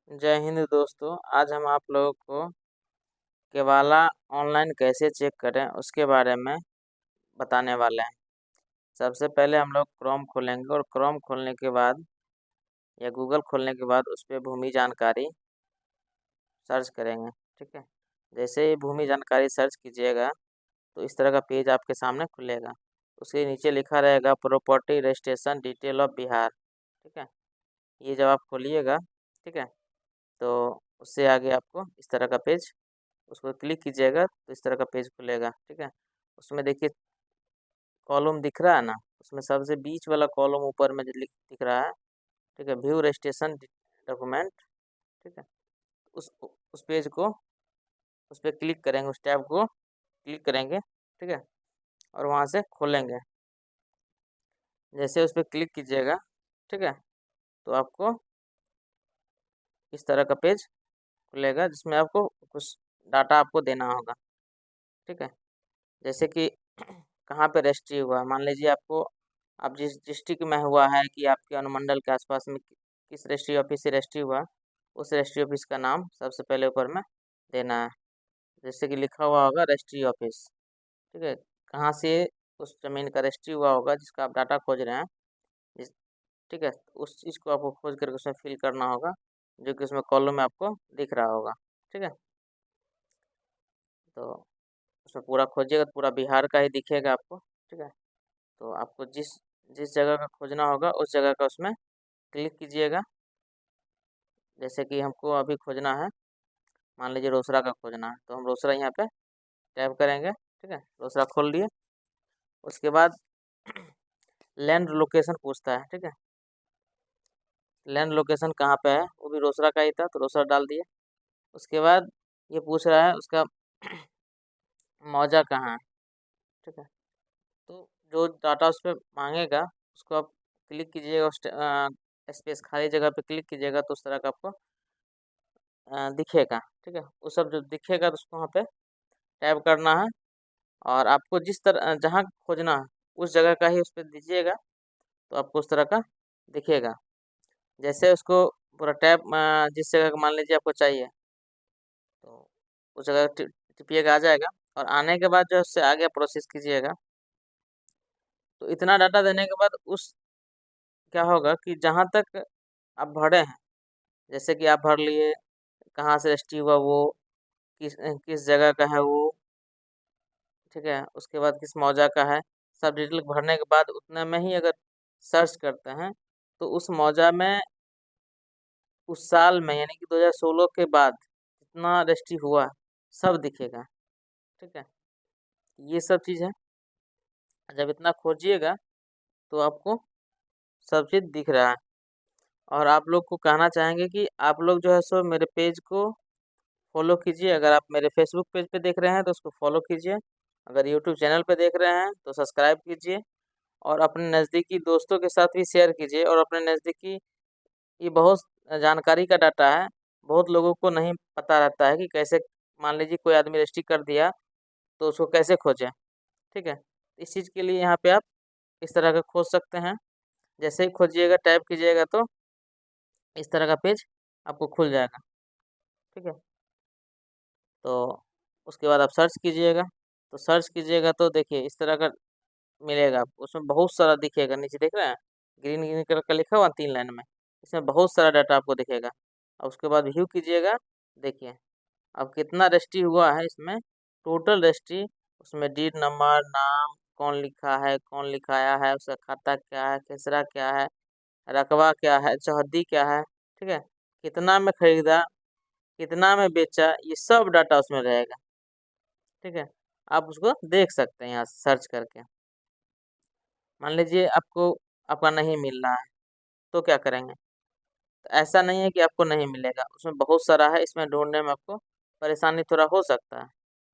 जय हिंद दोस्तों। आज हम आप लोगों को केवाला ऑनलाइन कैसे चेक करें उसके बारे में बताने वाले हैं। सबसे पहले हम लोग क्रोम खोलेंगे और क्रोम खोलने के बाद या गूगल खोलने के बाद उस पर भूमि जानकारी सर्च करेंगे। ठीक है, जैसे ही भूमि जानकारी सर्च कीजिएगा तो इस तरह का पेज आपके सामने खुलेगा। उसके नीचे लिखा रहेगा property registration detail of Bihar. ठीक है, ये जब आप खोलिएगा, ठीक है, तो उससे आगे आपको इस तरह का पेज, उसको क्लिक कीजिएगा तो इस तरह का पेज खुलेगा। ठीक है, उसमें देखिए कॉलम दिख रहा है ना, उसमें सबसे बीच वाला कॉलम ऊपर में जो दिख रहा है, ठीक है, व्यू रजिस्ट्रेशन डॉक्यूमेंट। ठीक है, उस पेज को, उस पर क्लिक करेंगे, उस टैब को क्लिक करेंगे। ठीक है, और वहाँ से खोलेंगे। जैसे उस पर क्लिक कीजिएगा, ठीक है, तो आपको इस तरह का पेज खुलेगा जिसमें आपको कुछ डाटा आपको देना होगा। ठीक है, जैसे कि कहाँ पे रजिस्ट्री हुआ, मान लीजिए आपको, आप जिस डिस्ट्रिक्ट में हुआ है कि आपके अनुमंडल के आसपास में किस रजिस्ट्री ऑफिस से रजिस्ट्री हुआ, उस रजिस्ट्री ऑफिस का नाम सबसे पहले ऊपर में देना है। जैसे कि लिखा हुआ होगा रजिस्ट्री ऑफिस। ठीक है, कहाँ से उस जमीन का रजिस्ट्री हुआ होगा जिसका आप डाटा खोज रहे हैं, जिस, ठीक है, उस चीज़ को आपको खोज करके उसमें फिल करना होगा, जो कि उसमें कॉलम में आपको दिख रहा होगा। ठीक है, तो उसमें पूरा खोजिएगा तो पूरा बिहार का ही दिखेगा आपको। ठीक है, तो आपको जिस जिस जगह का खोजना होगा उस जगह का उसमें क्लिक कीजिएगा। जैसे कि हमको अभी खोजना है, मान लीजिए रोसड़ा का खोजना है, तो हम रोसड़ा यहाँ पे टैप करेंगे। ठीक है, रोसड़ा खोल लिए। उसके बाद लैंड लोकेशन पूछता है। ठीक है, लैंड लोकेशन कहाँ पे है, वो भी रोसड़ा का ही था तो रोसड़ा डाल दिए। उसके बाद ये पूछ रहा है उसका मौजा कहाँ है। ठीक है, तो जो डाटा उस पर मांगेगा उसको आप क्लिक कीजिएगा, उस स्पेस खाली जगह पे क्लिक कीजिएगा तो उस तरह का आपको दिखेगा। ठीक है, वो सब जो दिखेगा तो उसको वहाँ पे टैप करना है, और आपको जिस तरह जहाँ खोजना है उस जगह का ही उस पर दीजिएगा तो आपको उस तरह का दिखेगा। जैसे उसको पूरा टैप जिस जगह का मान लीजिए आपको चाहिए तो उस जगह टिपिएगा, आ जाएगा। और आने के बाद जो है उससे आगे प्रोसेस कीजिएगा। तो इतना डाटा देने के बाद उस क्या होगा कि जहाँ तक आप भरे हैं, जैसे कि आप भर लिए कहाँ से रजिस्ट्री हुआ वो, किस जगह का है वो, ठीक है, उसके बाद किस मौजा का है, सब डिटेल भरने के बाद उतने में ही अगर सर्च करते हैं तो उस मौजा में उस साल में यानी कि 2016 के बाद जितना रजिस्ट्री हुआ सब दिखेगा। ठीक है, ये सब चीज़ है। जब इतना खोजिएगा तो आपको सब चीज़ दिख रहा है। और आप लोग को कहना चाहेंगे कि आप लोग जो है सो मेरे पेज को फॉलो कीजिए। अगर आप मेरे फेसबुक पेज पे देख रहे हैं तो उसको फॉलो कीजिए, अगर यूट्यूब चैनल पे देख रहे हैं तो सब्सक्राइब कीजिए, और अपने नज़दीकी दोस्तों के साथ भी शेयर कीजिए। और अपने नज़दीकी, ये बहुत जानकारी का डाटा है, बहुत लोगों को नहीं पता रहता है कि कैसे, मान लीजिए कोई आदमी रजिस्ट्री कर दिया तो उसको कैसे खोजें। ठीक है, इस चीज़ के लिए यहाँ पे आप इस तरह का खोज सकते हैं। जैसे ही खोजिएगा, टाइप कीजिएगा तो इस तरह का पेज आपको खुल जाएगा। ठीक है, तो उसके बाद आप सर्च कीजिएगा, तो सर्च कीजिएगा तो देखिए इस तरह का मिलेगा आपको। उसमें बहुत सारा दिखेगा, नीचे देख रहे हैं ग्रीन ग्रीन कलर का लिखा हुआ 3 लाइन में, इसमें बहुत सारा डाटा आपको दिखेगा। और उसके बाद व्यू कीजिएगा, देखिए अब कितना रजिस्ट्री हुआ है इसमें, टोटल रजिस्ट्री, उसमें डीड नंबर, नाम, कौन लिखा है, कौन लिखाया है, उसका खाता क्या है, खेसरा क्या है, रकबा क्या है, चौहद्दी क्या है, ठीक है, कितना में खरीदा, कितना में बेचा, ये सब डाटा उसमें रहेगा। ठीक है, आप उसको देख सकते हैं यहाँ से सर्च करके। मान लीजिए आपको आपका नहीं मिल रहा है तो क्या करेंगे, तो ऐसा नहीं है कि आपको नहीं मिलेगा, उसमें बहुत सारा है, इसमें ढूंढने में आपको परेशानी थोड़ा हो सकता है।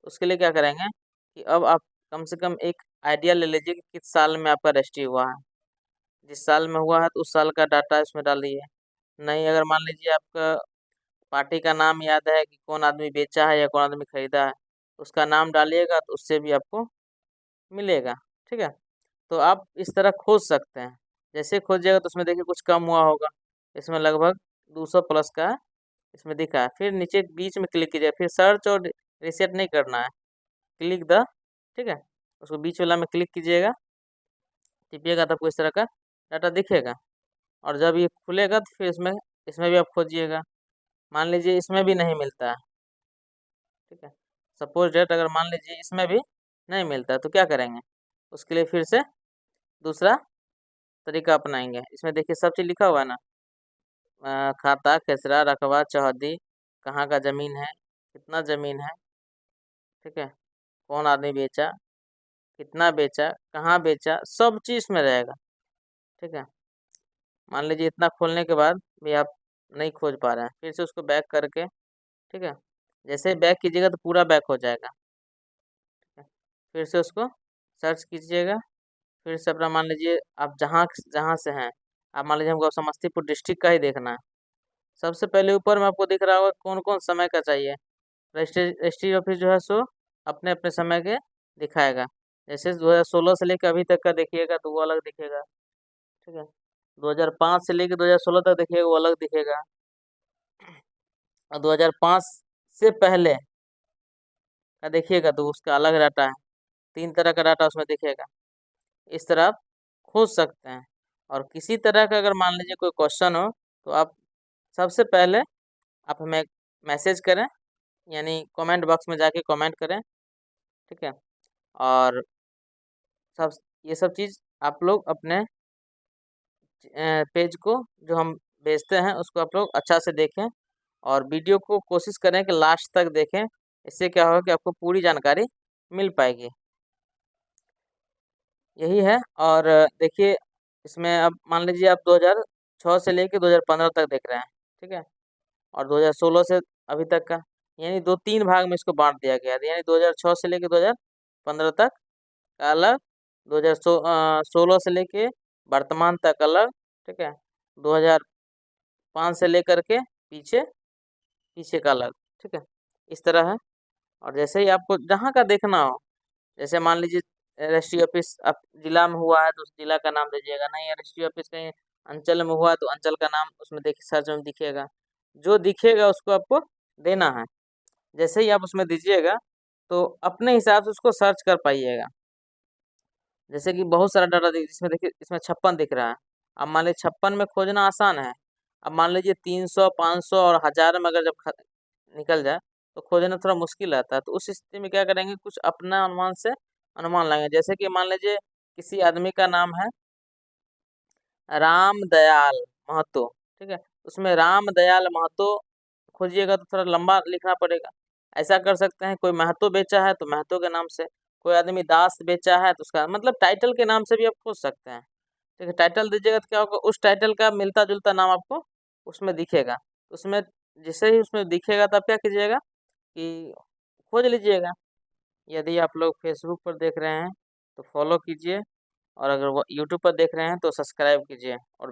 उसके लिए क्या करेंगे कि अब आप कम से कम एक आइडिया ले लीजिए कि किस साल में आपका रजिस्ट्री हुआ है। जिस साल में हुआ है तो उस साल का डाटा इसमें डालिए। नहीं, अगर मान लीजिए आपका पार्टी का नाम याद है कि कौन आदमी बेचा है या कौन आदमी खरीदा है, उसका नाम डालिएगा तो उससे भी आपको मिलेगा। ठीक है, तो आप इस तरह खोज सकते हैं। जैसे खोजिएगा तो उसमें देखिए कुछ कम हुआ होगा, इसमें लगभग 200 प्लस का है, इसमें दिखा है। फिर नीचे बीच में क्लिक कीजिएगा, फिर सर्च और रिसेट नहीं करना है, क्लिक द, ठीक है, उसको बीच वाला में क्लिक कीजिएगा, टिपिएगा तब इस तरह का डाटा दिखेगा। और जब ये खुलेगा तो फिर इसमें इसमें भी आप खोजिएगा। मान लीजिए इसमें भी नहीं मिलता है, ठीक है, सपोज डेट अगर मान लीजिए इसमें भी नहीं मिलता है तो क्या करेंगे, उसके लिए फिर से दूसरा तरीका अपनाएंगे। इसमें देखिए सब चीज़ लिखा हुआ है ना, खाता, खेसरा, रकबा, चौहद्दी, कहाँ का ज़मीन है, कितना ज़मीन है, ठीक है, कौन आदमी बेचा, कितना बेचा, कहाँ बेचा, सब चीज़ इसमें रहेगा, ठीक है। मान लीजिए इतना खोलने के बाद भी आप नहीं खोज पा रहे हैं, फिर से उसको बैक करके, ठीक है, जैसे ही बैक कीजिएगा तो पूरा बैक हो जाएगा, ठीक है। फिर से उसको सर्च कीजिएगा, फिर से अपना मान लीजिए आप जहाँ जहाँ से हैं, आप मान लीजिए हमको समस्तीपुर डिस्ट्रिक्ट का ही देखना है। सबसे पहले ऊपर में आपको दिख रहा होगा कौन कौन समय का चाहिए। रजिस्ट्री ऑफिस जो है सो अपने अपने समय के दिखाएगा। जैसे 2016 से लेकर अभी तक का देखिएगा तो वो अलग दिखेगा, ठीक है। 2005 से लेकर 2016 तक देखिएगा वो अलग दिखेगा, और 2005 से पहले का देखिएगा तो उसका अलग डाटा है। 3 तरह का डाटा उसमें दिखेगा। इस तरह आप खोज सकते हैं। और किसी तरह का अगर मान लीजिए कोई क्वेश्चन हो तो आप सबसे पहले आप हमें मैसेज करें, यानी कमेंट बॉक्स में जाके कमेंट करें, ठीक है। और सब ये सब चीज़ आप लोग अपने पेज को जो हम भेजते हैं उसको आप लोग अच्छा से देखें, और वीडियो को कोशिश करें कि लास्ट तक देखें। इससे क्या होगा कि आपको पूरी जानकारी मिल पाएगी, यही है। और देखिए इसमें अब मान लीजिए आप 2006 से लेके 2015 तक देख रहे हैं, ठीक है, और 2016 से अभी तक का, यानी 2-3 भाग में इसको बांट दिया गया है। यानी 2006 से लेके 2015 तक का अलग, 2016 से लेके वर्तमान तक अलग, ठीक है, 2005 से लेकर के पीछे पीछे का अलग, ठीक है, इस तरह है। और जैसे ही आपको जहाँ का देखना हो, जैसे मान लीजिए रजिस्ट्री ऑफिस आप जिला में हुआ है तो उस जिला का नाम दीजिएगा, नहीं रजिस्ट्री ऑफिस कहीं अंचल में हुआ है तो अंचल का नाम उसमें देखिए सर्च में दिखेगा, जो दिखेगा उसको आपको देना है। जैसे ही आप उसमें दीजिएगा तो अपने हिसाब से उसको सर्च कर पाइएगा। जैसे कि बहुत सारा डाटा इसमें देखिए, इसमें 56 दिख रहा है। अब मान लीजिए 56 में खोजना आसान है। अब मान लीजिए 300, 500 और 1000 में अगर जब निकल जाए तो खोजना थोड़ा मुश्किल रहता है। तो उस स्थिति में क्या करेंगे, कुछ अपना अनुमान से अनुमान लगाएंगे। जैसे कि मान लीजिए किसी आदमी का नाम है राम दयाल महतो, ठीक है, उसमें राम दयाल महतो खोजिएगा तो थोड़ा लंबा लिखना पड़ेगा। ऐसा कर सकते हैं, कोई महतो बेचा है तो महतो के नाम से, कोई आदमी दास बेचा है तो उसका मतलब टाइटल के नाम से भी आप खोज सकते हैं, ठीक है। टाइटल दीजिएगा तो क्या होगा, उस टाइटल का मिलता जुलता नाम आपको उसमें दिखेगा। उसमें जैसे ही उसमें दिखेगा तब क्या कीजिएगा कि खोज लीजिएगा। यदि आप लोग फेसबुक पर देख रहे हैं तो फॉलो कीजिए, और अगर वो यूट्यूब पर देख रहे हैं तो सब्सक्राइब कीजिए। और